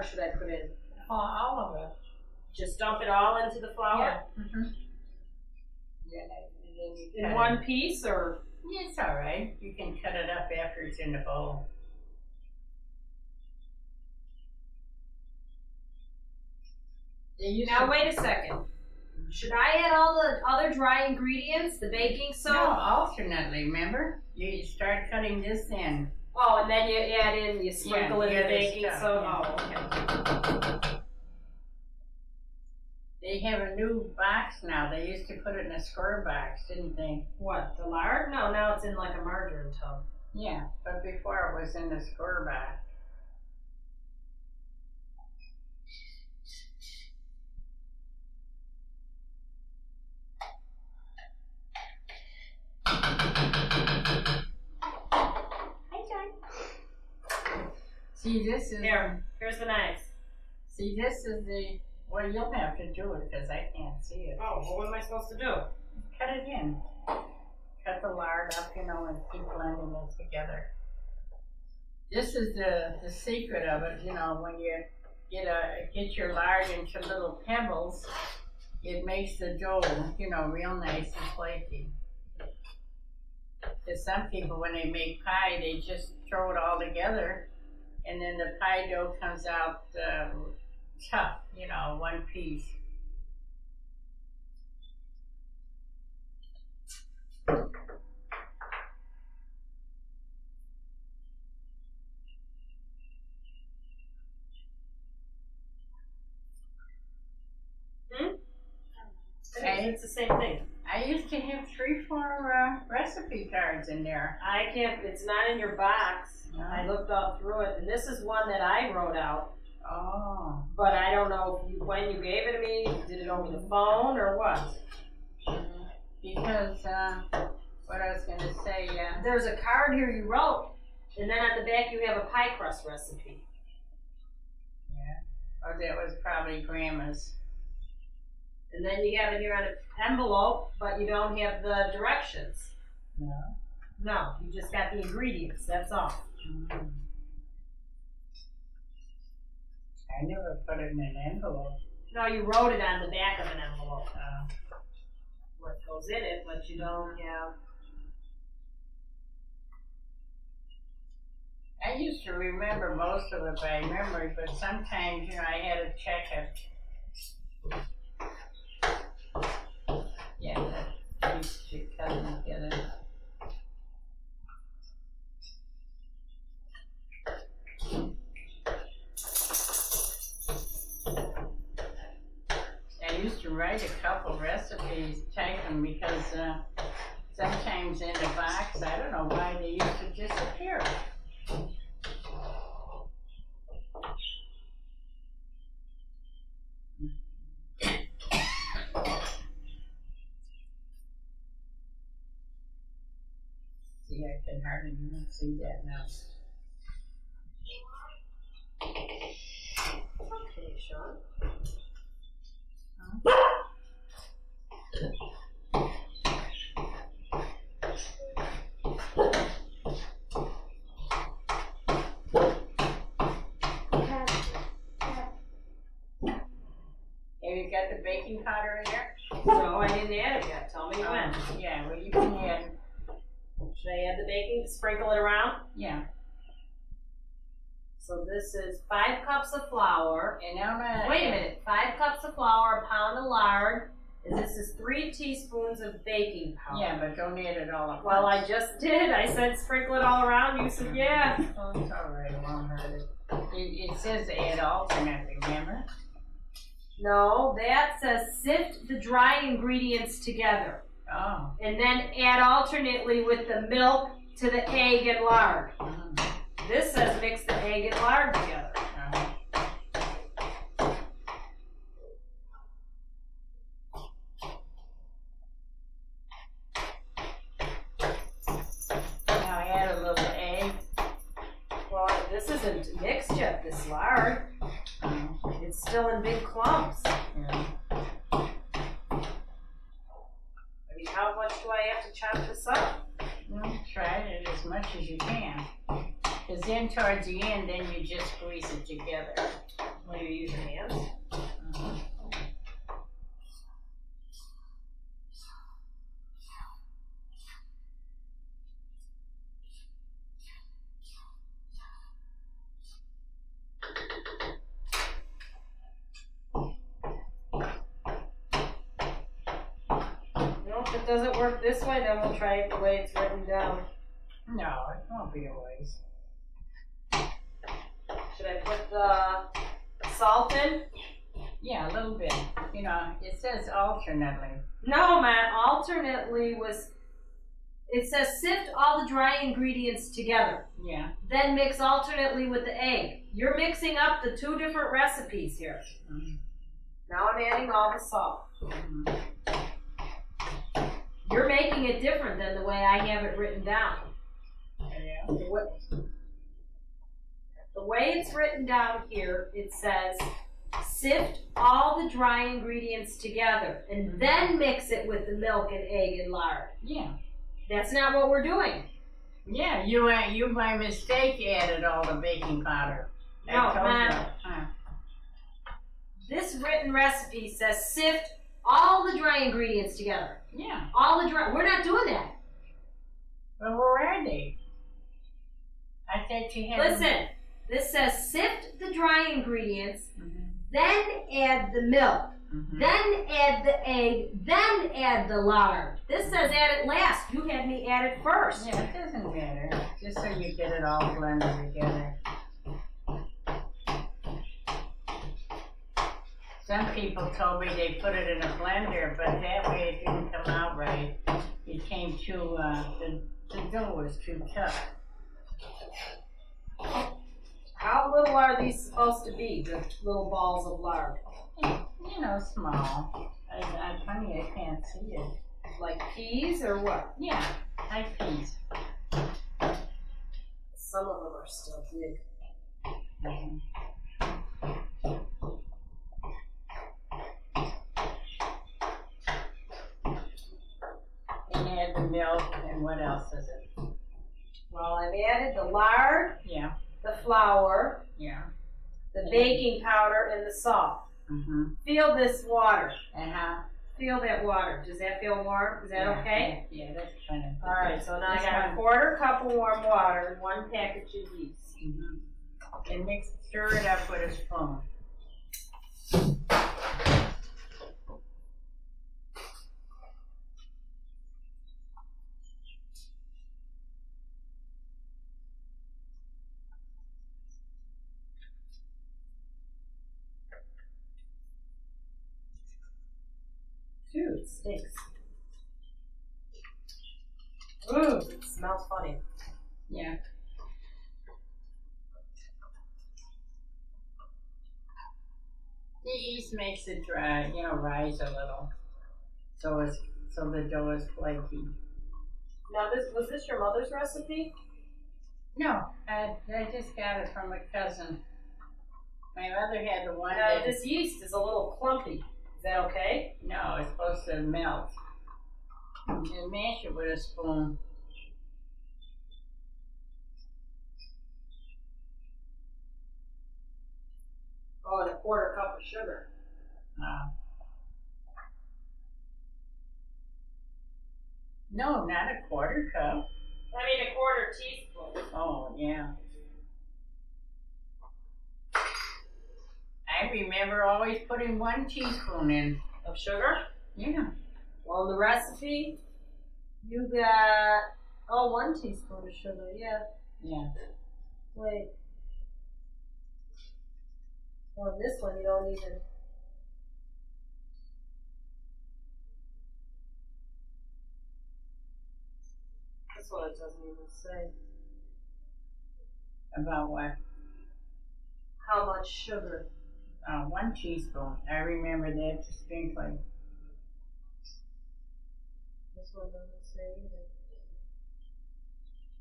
lard should I put in? All of it. Just dump it all into the flour? Yeah. Mm-hmm. Then you In one piece, or? It's all right. You can cut it up after it's in the bowl. Now wait a second. Should I add all the other dry ingredients, the baking soda? No, alternately, remember? You start cutting this in. Oh, and then you add in, you sprinkle in the baking soda? Yeah. Oh, okay. They have a new box now. They used to put it in a square box, didn't they? What, the lard? No, now it's in like a margarine tub. Yeah, but before it was in a square box. See, this is... Here's the knife. See, this is the... Well, you'll have to do it because I can't see it. Oh, well, what am I supposed to do? Cut it in. Cut the lard up, and keep blending it together. This is the secret of it, when you get your lard into little pebbles, it makes the dough, real nice and flaky. Because some people, when they make pie, they just throw it all together, and then the pie dough comes out tough, one piece. It's the same thing. I used to have 3-4 recipe cards in there. I can't, it's not in your box. No. I looked all through it, and this is one that I wrote out. Oh. But I don't know when you gave it to me, did it over the phone or what? Because, what I was going to say, there's a card here you wrote, and then on the back you have a pie crust recipe. Yeah. Oh, that was probably Grandma's. And then you have it here on an envelope, but you don't have the directions. No. No, you just got the ingredients, that's all. Mm. I never put it in an envelope. No, you wrote it on the back of an envelope. What goes in it, but you don't have. I used to remember most of it by memory, but sometimes, I had to check it. Yeah, that piece should cut them together. I used to write a couple recipes, type them, because sometimes in the box, I don't know why they used to disappear. See, I can hardly even see that now. Okay, Sean. Have you got the baking powder in there? No, I didn't add it yet. Tell me when. Yeah, well, you can add. Should I add the baking? Sprinkle it around? Yeah. So this is 5 cups of flour. And now Wait a minute. 5 cups of flour, a pound of lard, and this is 3 teaspoons of baking powder. Yeah, but don't add it all up. Well, I just did. I said sprinkle it all around. You said yeah. Oh, it's all right. It won't hurt. It says add alternately, remember? No, that says sift the dry ingredients together. Oh. And then add alternately with the milk to the egg and lard. This says mix the egg and lard together. Now add a little egg. Well, this isn't mixed yet, this lard. It's still in big clumps. Yeah. I mean, how much do I have to chop this up? Well, try it as much as you can. Because then towards the end, then you just squeeze it together. If it doesn't work this way, then we'll try it the way it's written down. No, it won't be a waste. Should I put the salt in? Yeah, a little bit. You know, it says alternately. No, man, alternately it says sift all the dry ingredients together. Yeah. Then mix alternately with the egg. You're mixing up the two different recipes here. Mm-hmm. Now I'm adding all the salt. Mm-hmm. You're making it different than the way I have it written down. Yeah. The way it's written down here, it says sift all the dry ingredients together and then mix it with the milk and egg and lard. Yeah. That's not what we're doing. Yeah, you by mistake added all the baking powder. I No, told man. you. Huh. This written recipe says sift all the dry ingredients together. Yeah. All the dry. We're not doing that. Well, where are they? I thought you had them. Listen, this says sift the dry ingredients, Mhm. then add the milk, Mhm. then add the egg, then add the lard. This says add it last. You had me add it first. Yeah, it doesn't matter. Just so you get it all blended together. Some people told me they put it in a blender, but that way it didn't come out right. It came too, the dough was too tough. How little are these supposed to be, the little balls of lard? You know, small. Funny, I can't see it. Like peas or what? Yeah, like peas. Some of them are still big. Mhm. And add the milk, and what else is it? Well, I've added the lard, Yeah, the flour, yeah. the baking powder, and the salt. Mm-hmm. Feel this water. And how? Feel that water. Does that feel warm? Is that okay? Yeah, that's kind of. All right, so now I This got a one. quarter cup of warm water and 1 package of yeast. Mm-hmm. And stir it up with a spoon. Dude, it stinks. Ooh, it smells funny. Yeah. The yeast makes it dry, you know, rise a little. So the dough is flaky. Now, was this your mother's recipe? No, I just got it from a cousin. My mother had the one Now, that this yeast is a little clumpy. Is that okay? no, it's supposed to melt. And mash it with a spoon. Oh, and a quarter cup of sugar. No, not a quarter cup. I mean, a quarter teaspoon. Oh, yeah. I remember always putting 1 teaspoon in. Of sugar? Yeah. Well, in the recipe, you got, 1 teaspoon of sugar, yeah. Yeah. Wait. Well, this one you don't even. This one it doesn't even say About what? how much sugar. 1 teaspoon. I remember that distinctly. This one doesn't say either.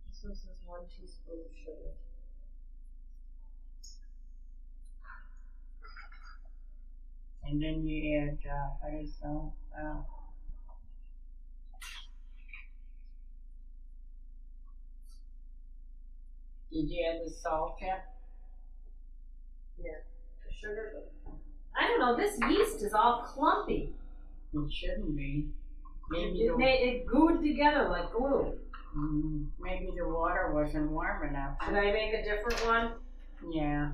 This one says 1 teaspoon of sugar. And then you add, did you add the salt yet? Yeah, the sugar. I don't know. This yeast is all clumpy. It shouldn't be. Maybe It gooed together like glue. maybe the water wasn't warm enough. Should I make a different one? Yeah.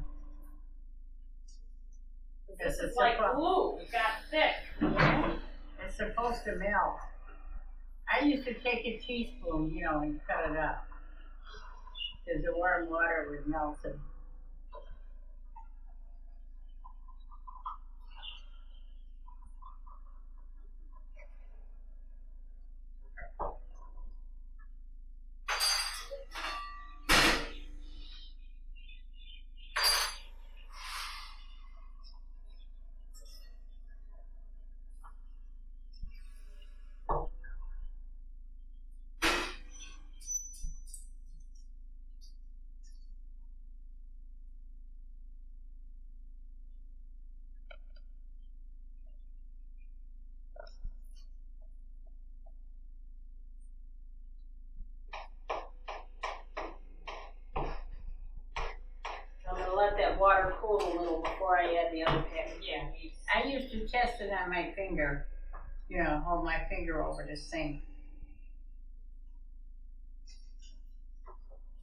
This is like glue. It got thick. Yeah. It's supposed to melt. I used to take a teaspoon, you know, and cut it up, because the warm water would melt it. I'm gonna let that water cool a little before I add the other package. Yeah, I used to test it on my finger, you know, hold my finger over the sink.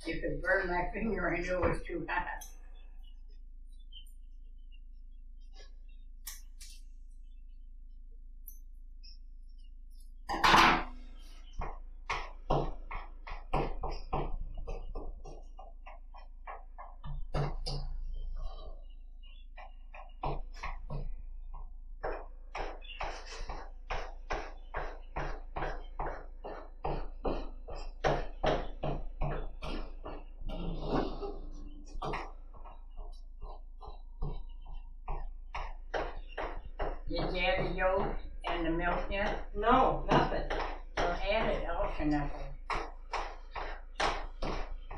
If it burned my finger, I knew it was too hot. Did you add the yolk and the milk yet? No, nothing. Well, add it alternately.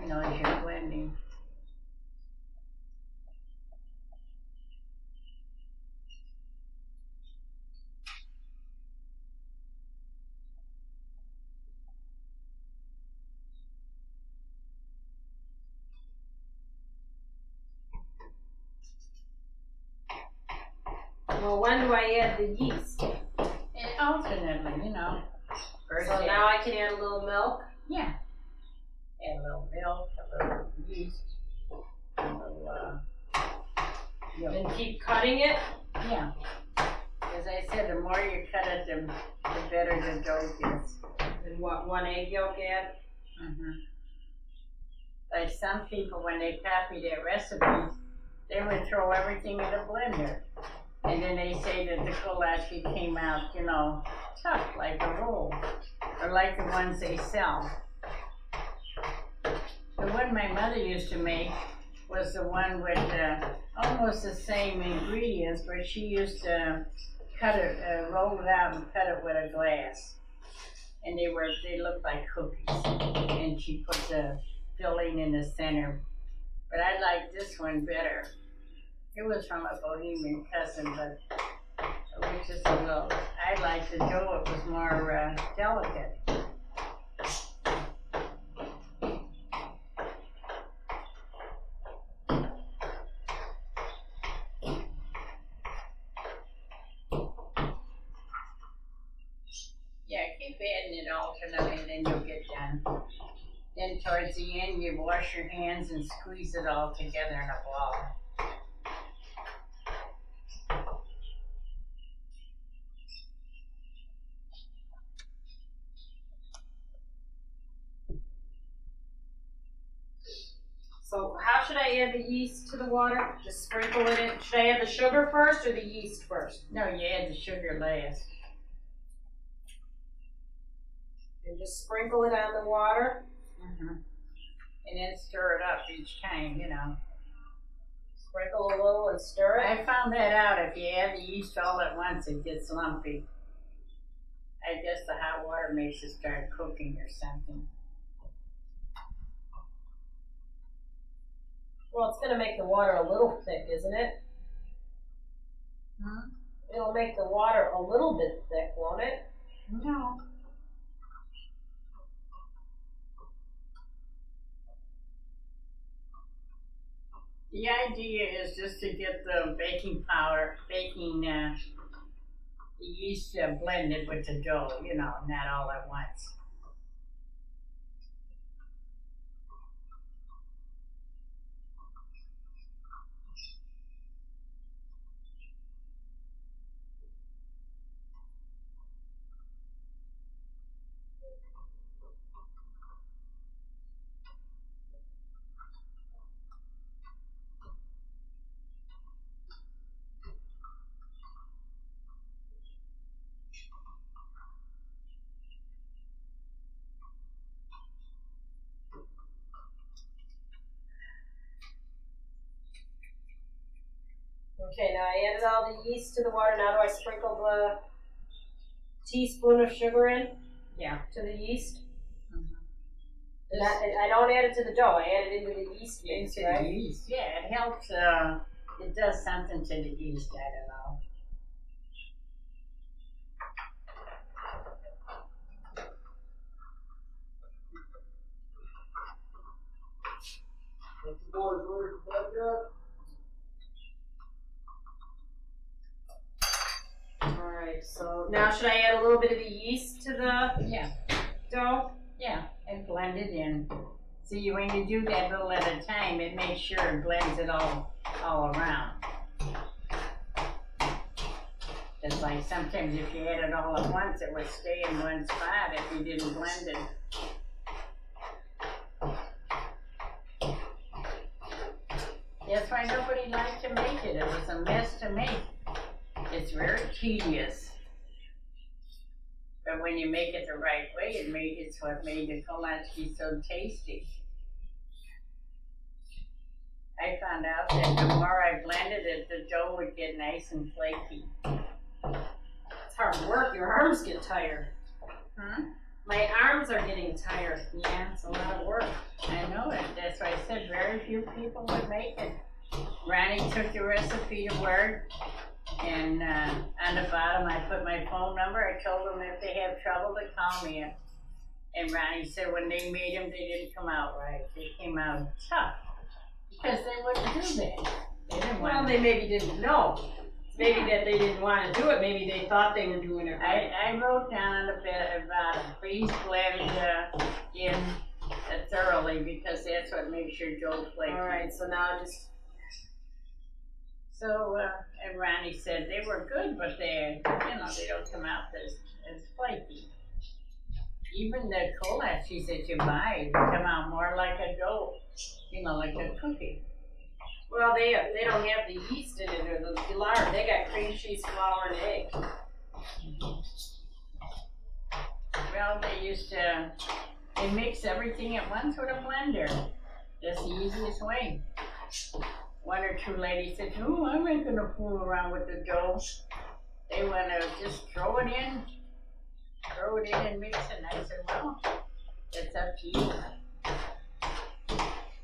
You know, as you're blending. Well, when do I add the yeast? And alternately, you know. First So add- now I can add a little milk? Yeah. Add a little milk, a little yeast, a little, yolk. And keep cutting it? Yeah. As I said, the more you cut it, the better the dough gets. And what, 1 egg yolk add? Mm-hmm. Like some people, when they copy their recipes, they would throw everything in a blender. And then they say that the goulash came out, you know, tough, like a roll. Or like the ones they sell. The one my mother used to make was the one with almost the same ingredients, but she used to cut it, roll it out and cut it with a glass. And they looked like cookies. And she put the filling in the center. But I like this one better. It was from a Bohemian cousin, but it was just a little, I liked the dough, it was more delicate. Yeah, keep adding it alternately and then you'll get done. Then towards the end, you wash your hands and squeeze it all together in a ball. So how should I add the yeast to the water? Just sprinkle it in. Should I add the sugar first or the yeast first? No, you add the sugar last. And just sprinkle it on the water. Mm-hmm. And then stir it up each time, you know. Sprinkle a little and stir it. I found that out. If you add the yeast all at once, it gets lumpy. I guess the hot water makes it start cooking or something. Well, it's gonna make the water a little thick, isn't it? Hmm? It'll make the water a little bit thick, won't it? No. The idea is just to get the baking powder, the yeast blended with the dough, you know, not all at once. Okay, now I added all the yeast to the water. Now do I sprinkle the teaspoon of sugar in Yeah. to the yeast? This- I don't add it to the dough. I add it into the yeast mix, Into right? the yeast. Yeah, it helps. It does something to the yeast. I don't know. What's the boys order for that? Alright, so now should I add a little bit of the yeast to the Yeah. dough? Yeah, and blend it in. See, when you do that little at a time, it makes sure it blends it all around. It's like sometimes if you add it all at once, it would stay in one spot if you didn't blend it. That's why nobody liked to make it. It was a mess to make. It's very tedious. But when you make it the right way, it's what made the kolache so tasty. I found out that the more I blended it, the dough would get nice and flaky. It's hard work. Your arms get tired. My arms are getting tired. Yeah, It's a lot of work. I know it. That's why I said very few people would make it. Ronnie took the recipe to work, and on the bottom I put my phone number. I told them if they have trouble to call me. And Ronnie said when they made them, they didn't come out right. They came out tough because they wouldn't do that. They didn't Well, want they maybe didn't know. Maybe that they didn't want to do it. Maybe they thought they were doing it right. I wrote down on the bit about please blend in thoroughly because that's what makes your dough flaky. Alright, so now just. So, and Ronnie said they were good, but they don't come out as flaky. Even the kolaches that you buy come out more like a dough, like a cookie. Well, they don't have the yeast in it or the lard. They got cream cheese, flour, and egg. Well, they mix everything at once with a blender. That's the easiest way. One or two ladies said, "Oh, I'm not gonna fool around with the dough." They wanna just throw it in and mix it. And I said, "Well, it's up to you."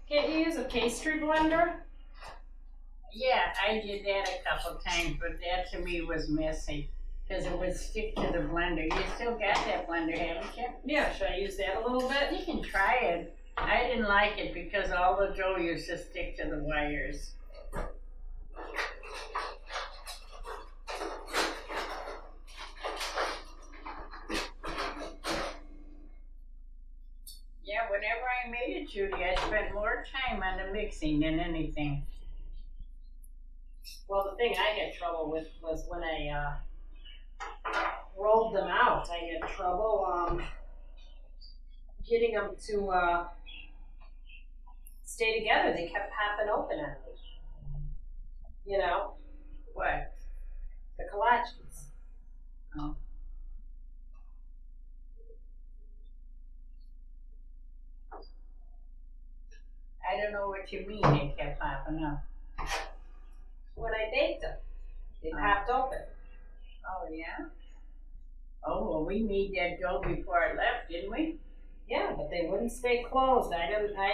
Can't you use a pastry blender? Yeah, I did that a couple times, but that to me was messy because it would stick to the blender. You still got that blender, haven't you? Yeah, should I use that a little bit? You can try it. I didn't like it because all the dough used to stick to the wires. Yeah, whenever I made it, Judy, I spent more time on the mixing than anything. Well, the thing I had trouble with was when I rolled them out. I had trouble getting them to stay together. They kept popping open on me. You know, What? the kolaches. Oh. I don't know what you mean they kept popping up. When I baked them, they Oh. popped open. Oh, yeah? Oh, well, we made that dough before I left, didn't we? Yeah, but they wouldn't stay closed. I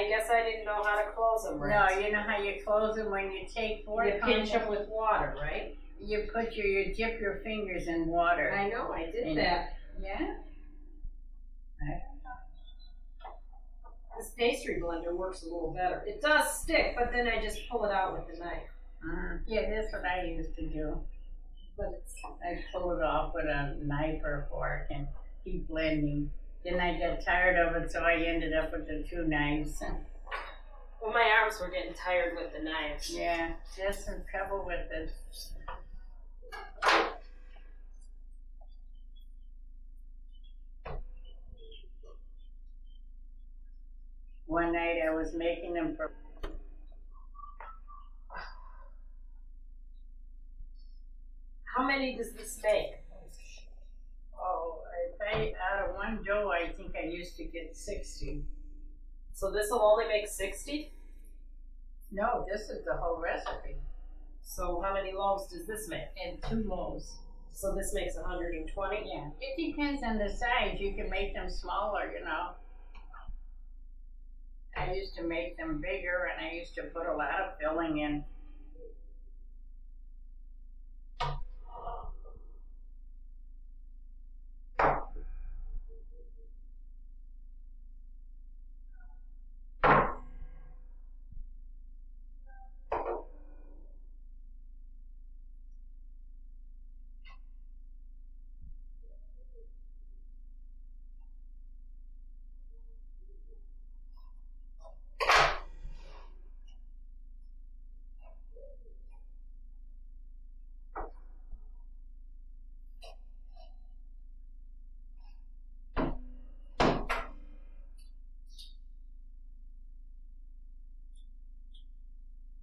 guess I didn't know how to close them right. No, you know how you close them when you take four You pinch pounds? them with water, right? You dip your fingers in water. I know, I did And- that. Yeah? This pastry blender works a little better. It does stick, but then I just pull it out with the knife. Yeah, that's what I used to do. But it's I'd pull it off with a knife or a fork and keep blending. Then I got tired of it, so I ended up with the two knives. well, my arms were getting tired with the knives. Yeah, just some trouble with it. One night I was making them for How many does this make? out of one dough I think I used to get 60. So this will only make 60? No, this is the whole recipe. So how many loaves does this make? And 2 loaves. So this makes 120? Yeah, it depends on the size. You can make them smaller, you know. I used to make them bigger, and I used to put a lot of filling in.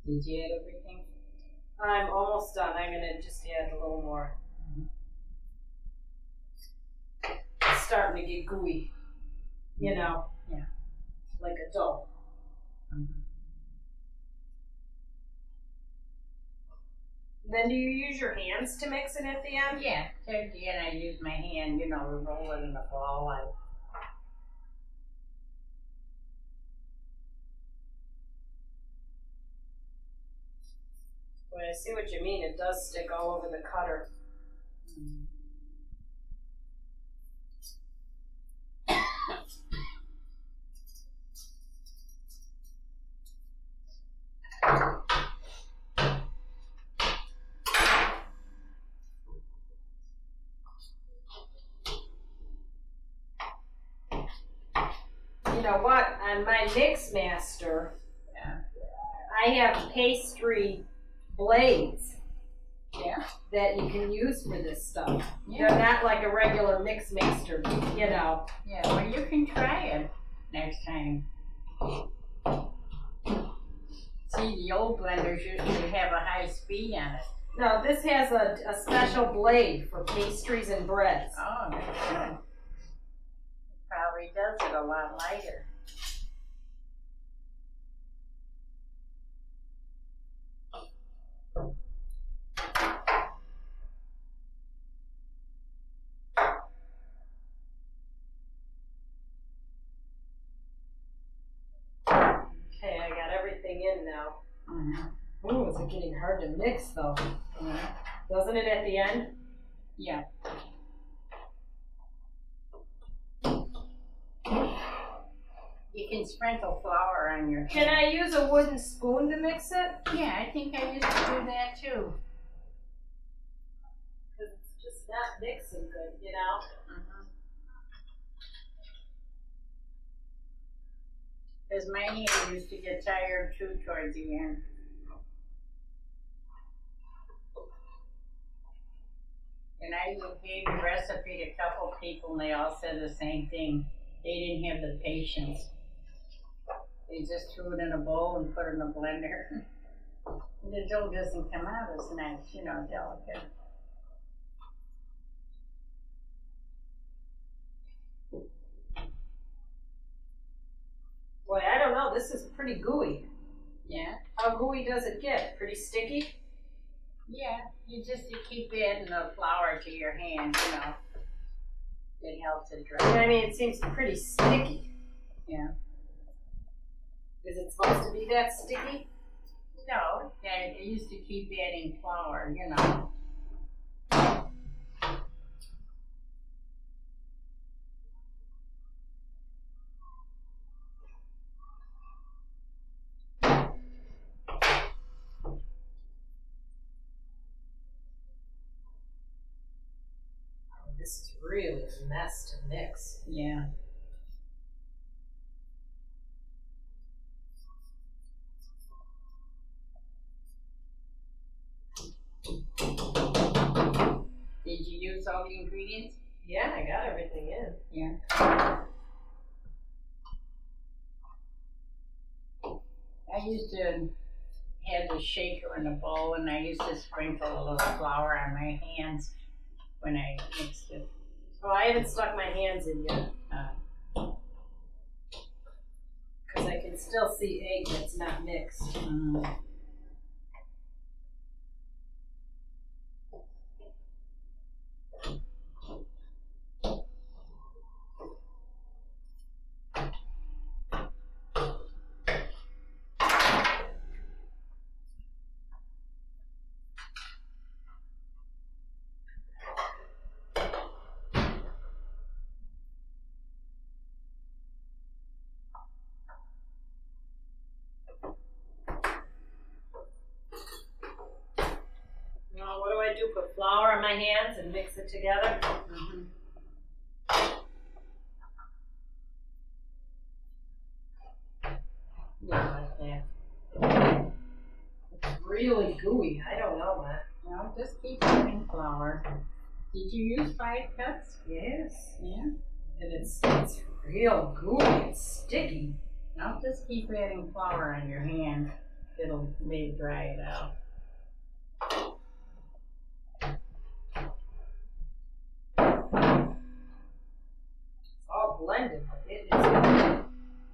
Did you add everything? I'm almost done. I'm gonna just add a little more. It's starting to get gooey, you know? Yeah. Like a dough. Then do you use your hands to mix it at the end? Yeah, at the end I use my hand, you know, to roll it in a ball. Well, I see what you mean. It does stick all over the cutter. You know what? On my Mix Master, Yeah. I have pastry blades Yeah. that you can use for this stuff. Yeah. They're not like a regular Mix Master, you know. Yeah, well, you can try it next time. See, the old blenders used to have a high speed on it. No, this has a special blade for pastries and breads. Oh, that's good. Probably does it a lot lighter. Okay, I got everything in now. Ooh, is it getting hard to mix though? Doesn't it at the end? Yeah. You can sprinkle flour on your Can hand. I use a wooden spoon to mix it? Yeah, I think I used to do that too. Because it's just not mixing good, you know? Because my hand used to get tired too towards the end. And I gave the recipe to a couple people and they all said the same thing. They didn't have the patience. They just threw it in a bowl and put it in a blender. The dough doesn't come out as nice, you know, delicate. Boy, I don't know. This is pretty gooey. Yeah? How gooey does it get? Pretty sticky? Yeah, you keep adding the flour to your hand, you know. It helps it dry. I mean, it seems pretty sticky. Yeah. Is it supposed to be that sticky? No, I used to keep adding flour, you know. This is really a mess to mix. Yeah. Did you use all the ingredients? Yeah, I got everything in. Yeah. I used to have the shaker in a bowl and I used to sprinkle a little flour on my hands when I mixed it. Oh, I haven't stuck my hands in yet. Because I can still see egg that's not mixed. flour on my hands and mix it together. Mhm. Yeah, like that. It's really gooey. I don't know, Matt. No, just keep adding flour. Did you use 5 cups? Yes. Yeah. And it's real gooey. It's sticky. No, just keep adding flour on your hand. It'll maybe dry it out. It's all blended, but it is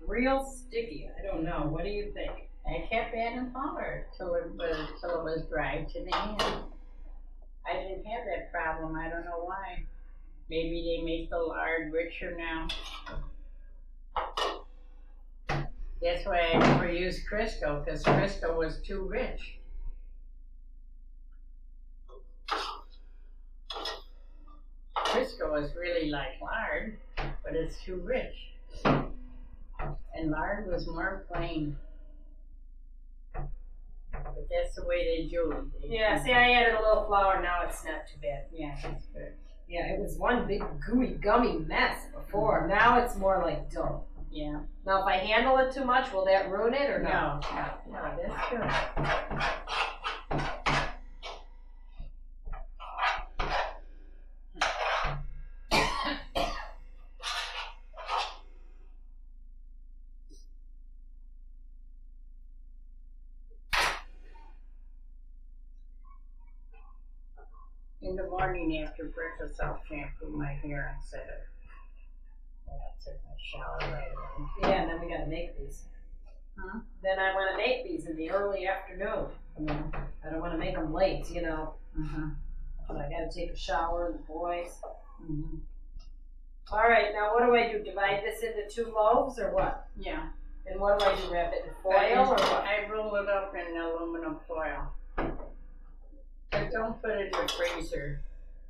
real sticky. I don't know. What do you think? I kept adding flour till it was dry to the hand. I didn't have that problem. I don't know why. Maybe they make the lard richer now. That's why I never used Crisco, because Crisco was too rich. Crisco is really like lard, but it's too rich. And lard was more plain. But that's the way they do it. Yeah, see, I added a little flour. Now it's not too bad. Yeah, that's good. Yeah, it was one big gooey gummy mess before. Now it's more like dough. Yeah. Now, if I handle it too much, will that ruin it or no? No, that's good. In the morning after breakfast, I'll shampoo my hair instead of. I took my shower right away. Yeah, and then we gotta make these. Huh? Then I wanna make these in the early afternoon. Yeah. I don't wanna make them late, you know. Uh-huh. But I gotta take a shower, the boys. Mm-hmm. All right, now what do I do? Divide this into 2 loaves or what? Yeah. And what do I do? Wrap it in foil or what? I roll it up in aluminum foil. But don't put it in the freezer,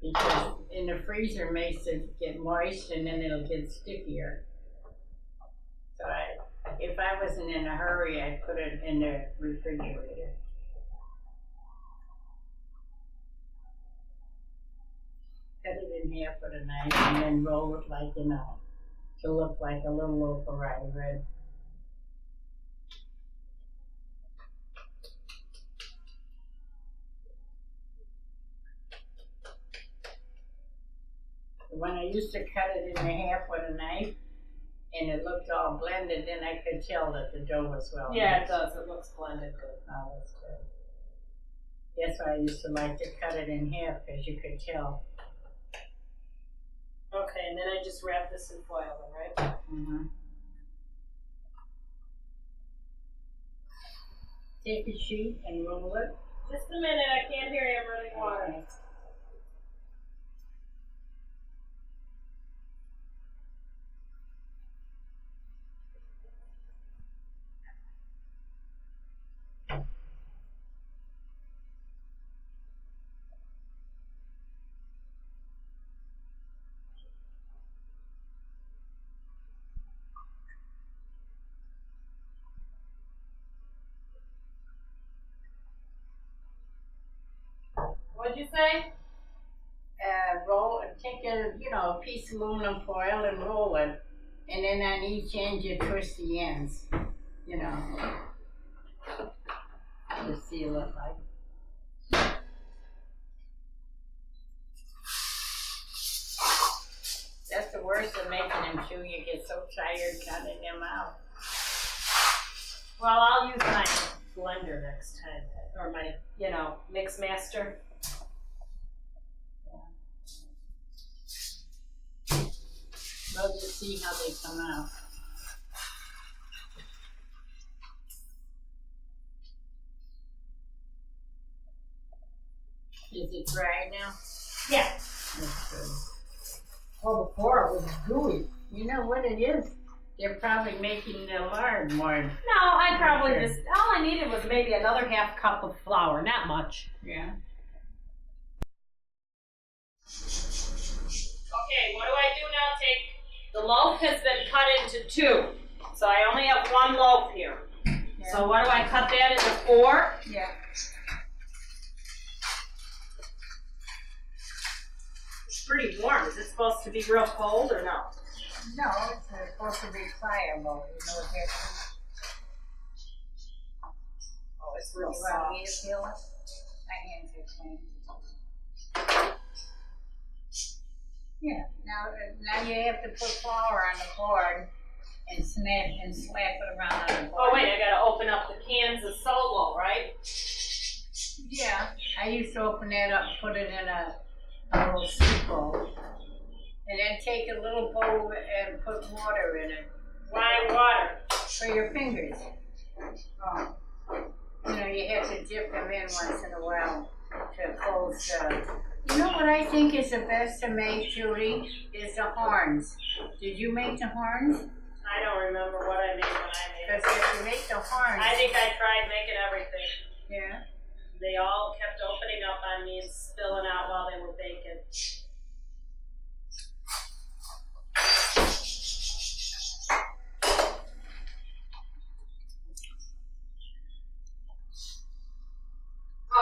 because in the freezer makes it get moist and then it'll get stickier. So if I wasn't in a hurry, I'd put it in the refrigerator. Cut it in half with a knife and then roll it like to look like a little loaf of rye bread. When I used to cut it in half with a knife, and it looked all blended, then I could tell that the dough was well Yeah, it mixed. does. It looks blended good. Oh, that's good. That's why I used to like to cut it in half, because you could tell. Okay, and then I just wrap this in foil, then, right? Mm-hmm. Take a sheet and roll it. Just a minute, I can't hear you. I'm running water. Okay. What'd you say? Roll it, take a piece of aluminum foil and roll it, and then on each end you twist the ends, to seal it like. That's the worst of making them too. You get so tired cutting them out. Well, I'll use my blender next time, or my, mix master. We'll just see how they come out. Is it dry now? Yeah. That's good. Well, before it was gooey. You know what it is? They're probably making the lard more. No, I probably Sure. just, all I needed was maybe another half cup of flour, not much. Yeah. Okay, what do I do now? The loaf has been cut into 2, so I only have 1 loaf here. Yeah. So what do I cut that into 4? Yeah. pretty warm. Is it supposed to be real cold or no? No, it's supposed to be pliable, you know what that means? Oh, it's real You want me soft. to feel it? My hands are clean. Yeah, now you have to put flour on the board and slap it around on the board. Oh wait, I gotta open up the cans of Solo, right? Yeah, I used to open that up and put it in a little soup bowl. And then take a little bowl and put water in it Why water? for your fingers. Oh. You know, you have to dip them in once in a while to close the... You know what I think is the best to make, Judy? Is the horns. Did you make the horns? I don't remember what I made when I made Because it. if you make the horns... I think I tried making everything. Yeah. They all kept opening up on me and spilling out while they were baking.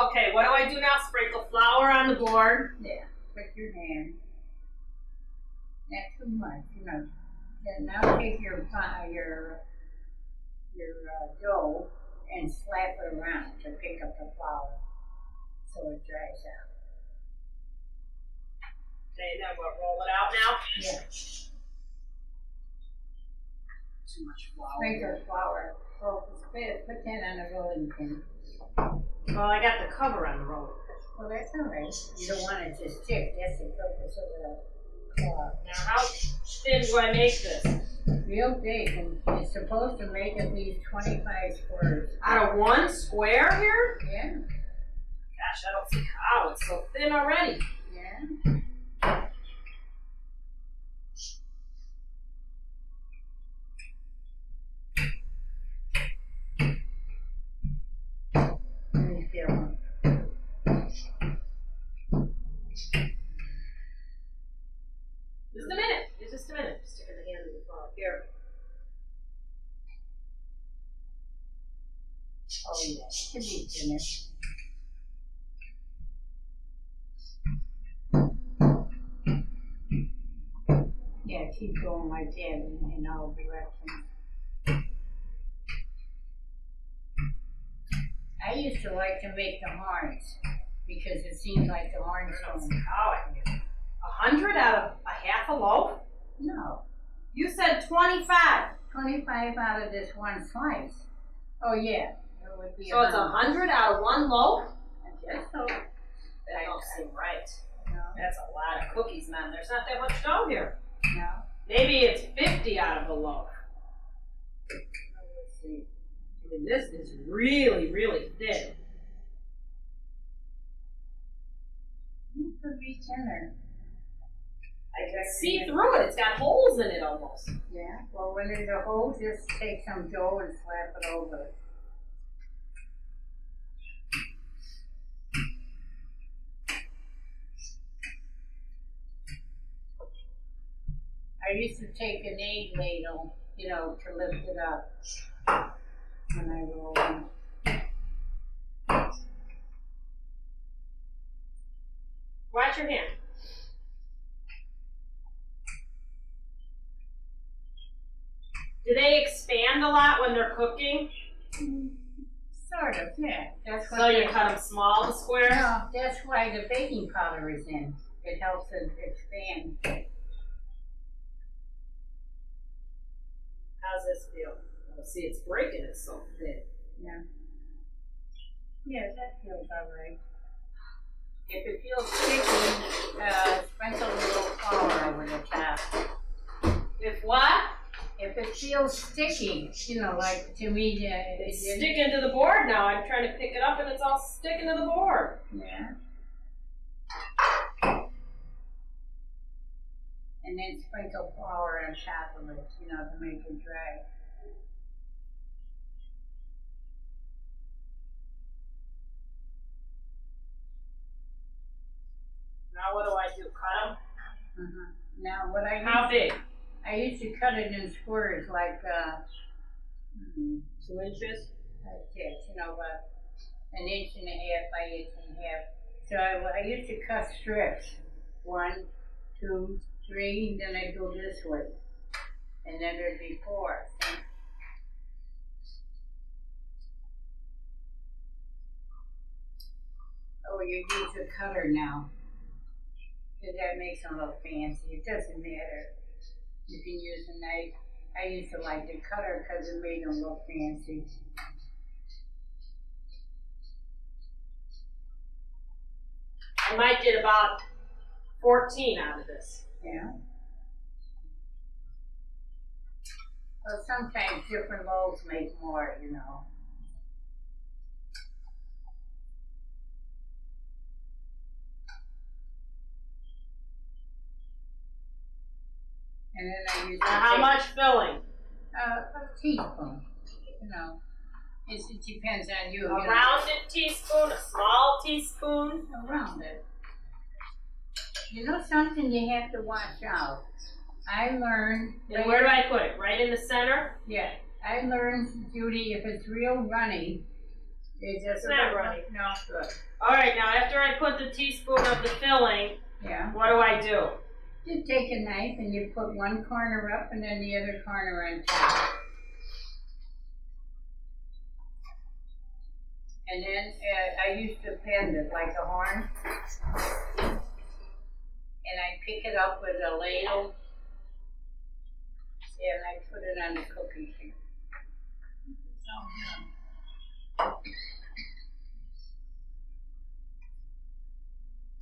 Okay, what do I do now? Sprinkle flour on the board. Yeah. Put your hand. Not too much, you know. Then now take your dough and slap it around to pick up the flour so it dries out. Okay, then what, roll it out now? Yeah. Too much flour. Sprinkle flour. Well, put that on a rolling pin. Well, I got the cover on the roller. Well, that's all right. You don't want it to stick. That's the purpose of the flour. Now, how thin do I make this? Real big, and it's supposed to make at least 25 squares. Out of one square here? Yeah. Gosh, I don't see how. It's so thin already. Yeah. Let me feel it. Just a minute. Just a minute. Sticking the hand in the flour. Here. Oh yeah, it should be finished. Yeah, keep going like that in all directions. I used to like to make the horns because it seems like the horns don't. How I can get 100 out of a half a loaf? No, You said 25. 25 out of this one slice. Oh yeah, it would be. So it's 100 out of one loaf? I guess so. That don't seem right. No, That's a lot of cookies, man. There's not that much dough here. no. Maybe it's 50 out of a loaf. Let's see. I mean, this is really, really thin. It could be thinner. I can see through it. It's got holes in it almost. Yeah. Well, when there's a hole, just take some dough and slap it over it. I used to take an egg ladle, you know, to lift it up when I roll it. Watch your hand. Do they expand a lot when they're cooking? Sort of, yeah. That's So you cut them small, the squares? No, that's why the baking powder is in. It helps it expand. How's this feel? Oh, see, it's breaking. It's so thin. Yeah. Yeah, that feels all right. If it feels sticky, sprinkle a little flour over the top. If what? If it feels sticky, you know, like to me, It's sticking to the board now. I'm trying to pick it up and it's all sticking to the board. Yeah. And then sprinkle flour on top of it, you know, to make it dry. Now what do I do? Cut Now, what I them? How big? I used to cut it in squares like 2 inches? like this, you know, about 1.5 inches by 1.5 inches. So I used to cut strips, 1, 2, 3, then I go this way. And then there'd be 4. See? Oh, you use a cutter now. Because that makes them look fancy. It doesn't matter. You can use a knife. I used to like the cutter because it made them look fancy. I might get about 14 out of this. Yeah. Well, sometimes different loaves make more, you know. And then I use How much filling? a teaspoon, you know. It depends on you. A rounded teaspoon, a small teaspoon. Around it. You know something you have to watch out. I learned. And where do I put it? Right in the center? Yeah, I learned, Judy, if it's real runny, it's not runny. No, good. All right, now after I put the teaspoon of the filling, Yeah. what do I do? You take a knife and you put one corner up and then the other corner on top. And then I used to bend it like a horn. And I pick it up with a ladle. And I put it on the cookie sheet.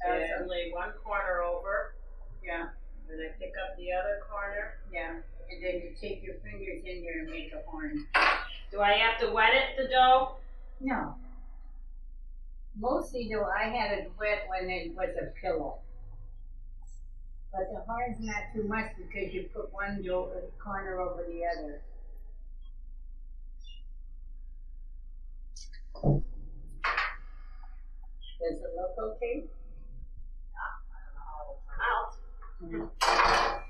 And lay one corner over. Yeah. Then I pick up the other corner. Yeah. And then you take your fingers in there and make a horn. Do I have to wet it, the dough? No. Mostly though, I had it wet when it was a pillow. But the horn's not too much because you put one corner over the other. Does it look okay? I don't know how it'll turn out.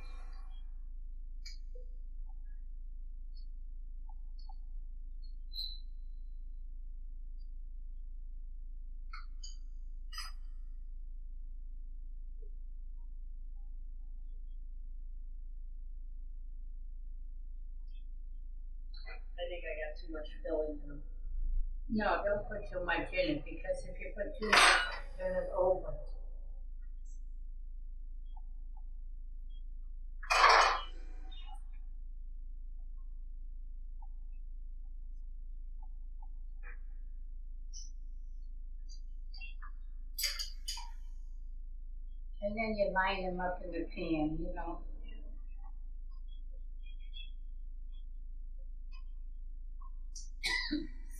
I think I got too much filling in them. No, don't put too much in it because if you put too much, then it opens. And then you line them up in the pan, you know.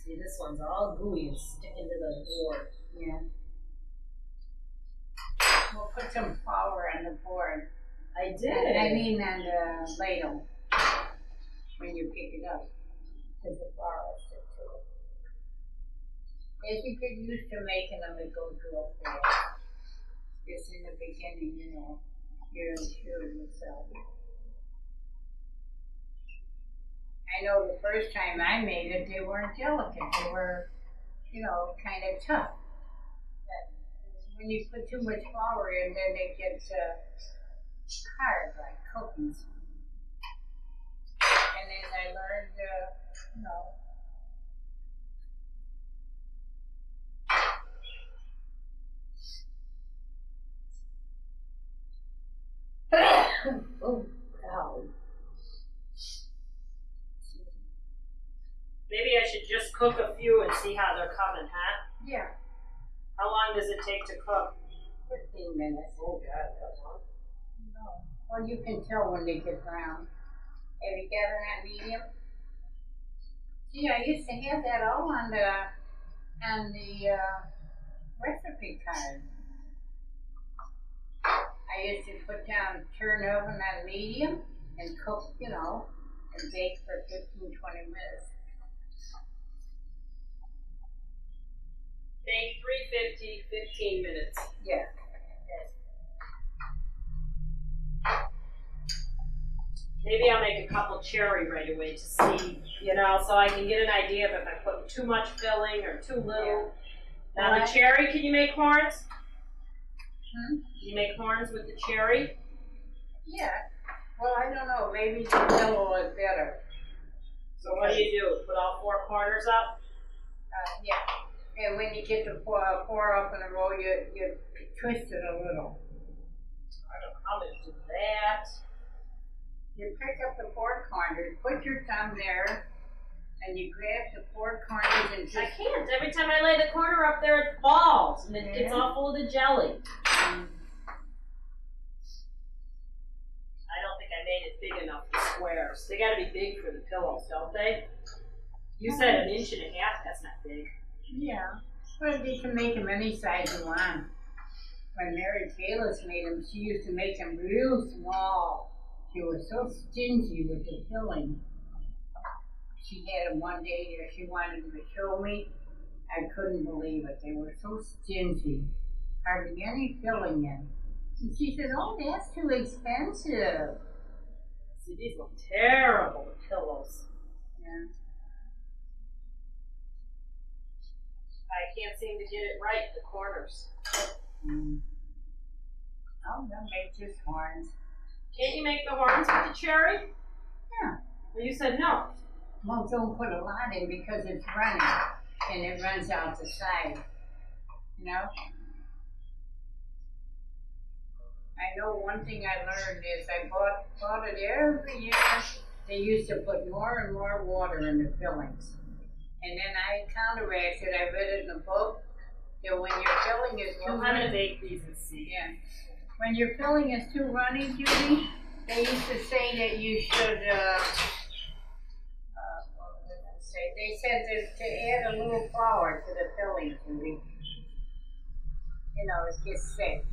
See, this one's all gooey and sticking to the board. Yeah. We'll put some flour on the board. I did. I mean on the ladle when you pick it up, because the flour will stick to it. As you get used to making them, it goes real fast. Just in the beginning, you know, you're unsure of yourself. I know the first time I made it, they weren't delicate. They were, you know, kind of tough. But when you put too much flour in, then it gets hard, like cookies. And then I learned, you know. Oh, God. Maybe I should just cook a few and see how they're coming, huh? Yeah, How long does it take to cook? 15 minutes. Oh, God, that's long. No. Well, you can tell when they get brown. Have you got it on medium? See, I used to have that all on the recipe card. I used to put down turn oven on medium and cook, you know, and bake for 15, 20 minutes. Bake 350, 15 minutes. Yeah. Maybe I'll make a couple cherry right away to see, you know, so I can get an idea of if I put too much filling or too little. Yeah. Now the cherry, can you make horns? Hmm? Can you make horns with the cherry? Yeah, well, I don't know, maybe the pillow is better. So what do? Put all four corners up? Yeah, and when you get the four up in a row, you twist it a little. I don't know how to do that. You pick up the four corners, put your thumb there, and you grab the four corners and I just. can't. Every time I lay the corner up there, it falls and it gets all full of the jelly. I don't think I made it big enough for squares. They gotta be big for the pillows, don't they? You said 1.5 inches. That's not big. Yeah, but you can make them any size you want. When Mary Taylor's made them, she used to make them real small. She was so stingy with the filling. She had them one day there. She wanted them to show me. I couldn't believe it. They were so stingy. Hardly any filling in. And she said, "Oh, that's too expensive." See, these look terrible, the pillows. Yeah. I can't seem to get it right, the corners. Oh, they'll make just horns. Can't you make the horns with the cherry? Yeah. Well, you said no. Well, don't put a lot in because it's running, and it runs out the side. You know? I know one thing I learned is I bought it every year. They used to put more and more water in the fillings. And then I counteracted, I read it in a book, that when your filling is too Well, I'm runny, gonna bake these and see. yeah. When your filling is too runny, Judy, they used to say that you should, what was I gonna say? They said to add a little flour to the filling, Judy. You know, it gets thick.